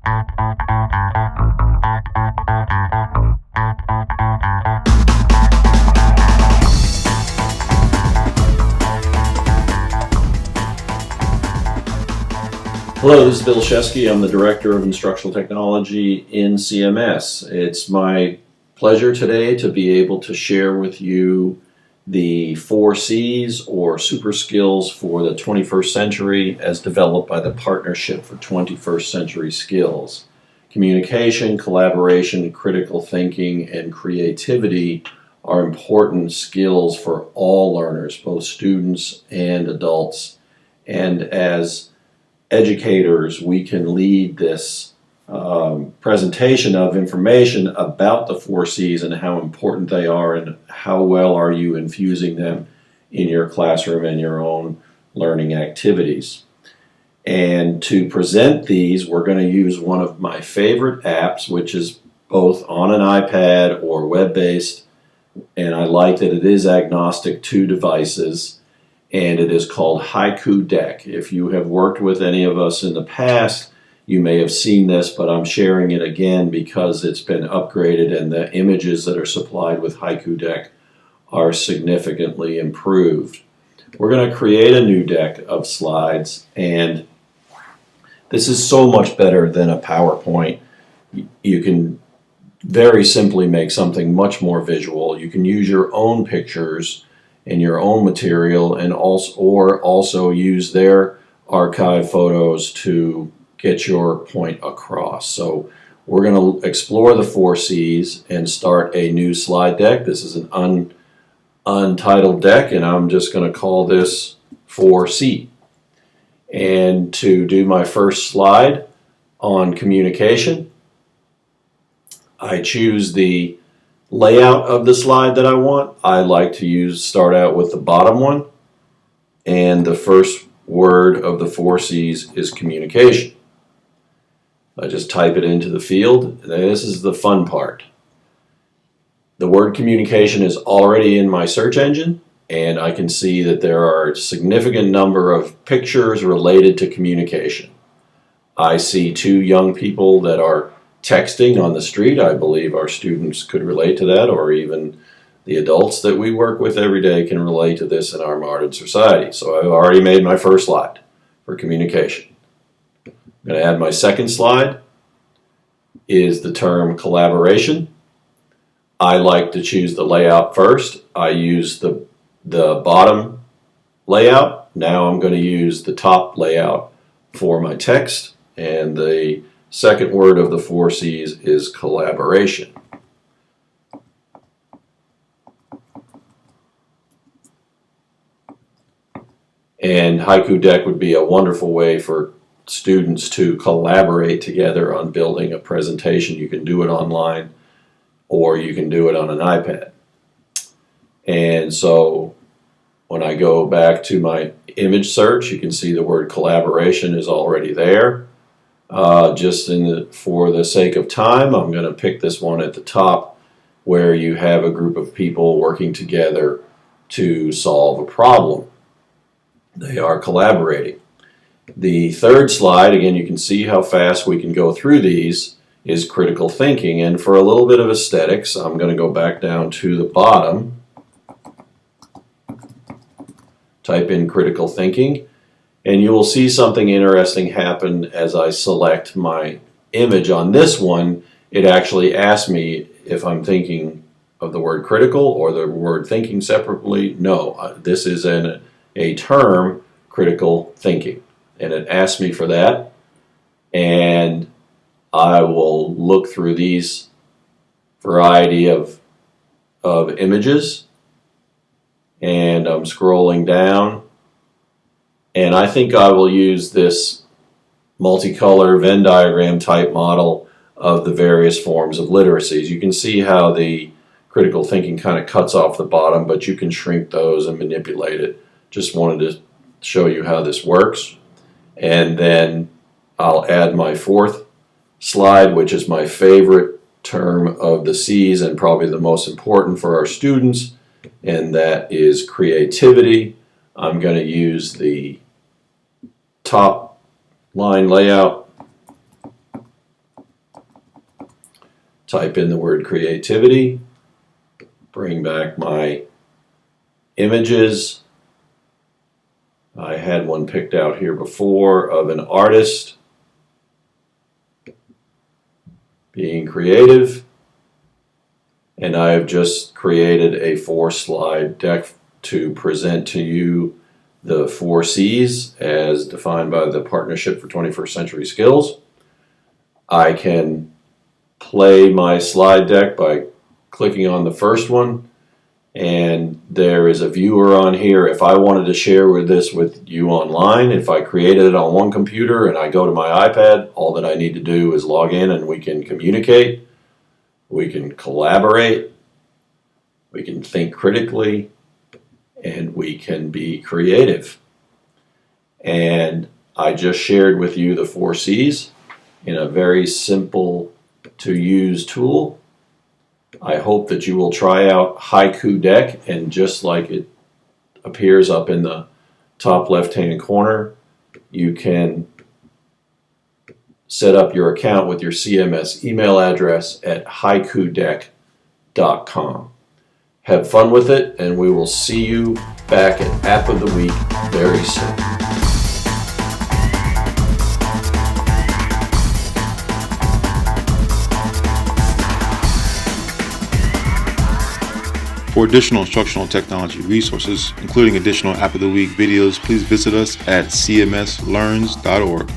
Hello, this is Bill Shesky. I'm the Director of Instructional Technology in CMS. It's my pleasure today to be able to share with you the 4 C's or super skills for the 21st century as developed by the Partnership for 21st Century Skills. Communication, collaboration, critical thinking, and creativity are important skills for all learners, both students and adults. And as educators, we can lead this presentation of information about the 4 C's and how important they are and how well are you infusing them in your classroom and your own learning activities. And to present these, we're going to use one of my favorite apps, which is both on an iPad or web-based, and I like that it is agnostic to devices. And it is called Haiku Deck. If you have worked with any of us in the past, you may have seen this, but I'm sharing it again because it's been upgraded and the images that are supplied with Haiku Deck are significantly improved. We're going to create a new deck of slides, and this is so much better than a PowerPoint. You can very simply make something much more visual. You can use your own pictures and your own material, and also use their archive photos to get your point across. So we're going to explore the 4 C's and start a new slide deck. This is an untitled deck, and I'm just going to call this 4C. And to do my first slide on communication, I choose the layout of the slide that I want. I like to start out with the bottom one, and the first word of the 4 C's is communication. I just type it into the field, and this is the fun part. The word communication is already in my search engine, and I can see that there are a significant number of pictures related to communication. I see 2 young people that are texting on the street. I believe our students could relate to that, or even the adults that we work with every day can relate to this in our modern society. So I've already made my first slide for communication. I'm going to add my second slide is the term collaboration. I like to choose the layout first. I use the bottom layout. Now I'm going to use the top layout for my text, and the second word of the 4 C's is collaboration. And Haiku Deck would be a wonderful way for students to collaborate together on building a presentation. You can do it online, or you can do it on an iPad. And so when I go back to my image search, you can see the word collaboration is already there. For the sake of time, I'm going to pick this one at the top, where you have a group of people working together to solve a problem. They are collaborating. The third slide, again, you can see how fast we can go through these, is critical thinking. And for a little bit of aesthetics, I'm going to go back down to the bottom, type in critical thinking, and you will see something interesting happen as I select my image. On this one, it actually asks me if I'm thinking of the word critical or the word thinking separately. No, this is a term, critical thinking, and it asks me for that, and I will look through these variety of images, and I'm scrolling down. And I think I will use this multicolor Venn diagram type model of the various forms of literacies. You can see how the critical thinking kind of cuts off the bottom, but you can shrink those and manipulate it. Just wanted to show you how this works. And then I'll add my fourth slide, which is my favorite term of the C's and probably the most important for our students, and that is creativity. I'm going to use the top line layout type in the word creativity, bring back my images. I had one picked out here before of an artist being creative, and I have just created a 4-slide deck to present to you the 4 C's as defined by the Partnership for 21st Century Skills. I can play my slide deck by clicking on the first one, and there is a viewer on here. If I wanted to share this with you online, if I created it on one computer and I go to my iPad, all that I need to do is log in and we can communicate, we can collaborate, we can think critically, and we can be creative. And I just shared with you the 4 C's in a very simple to use tool. I hope that you will try out Haiku Deck, and just like it appears up in the top left-hand corner, you can set up your account with your CMS email address at haikudeck.com. Have fun with it, and we will see you back at App of the Week very soon. For additional instructional technology resources, including additional App of the Week videos, please visit us at cmslearns.org.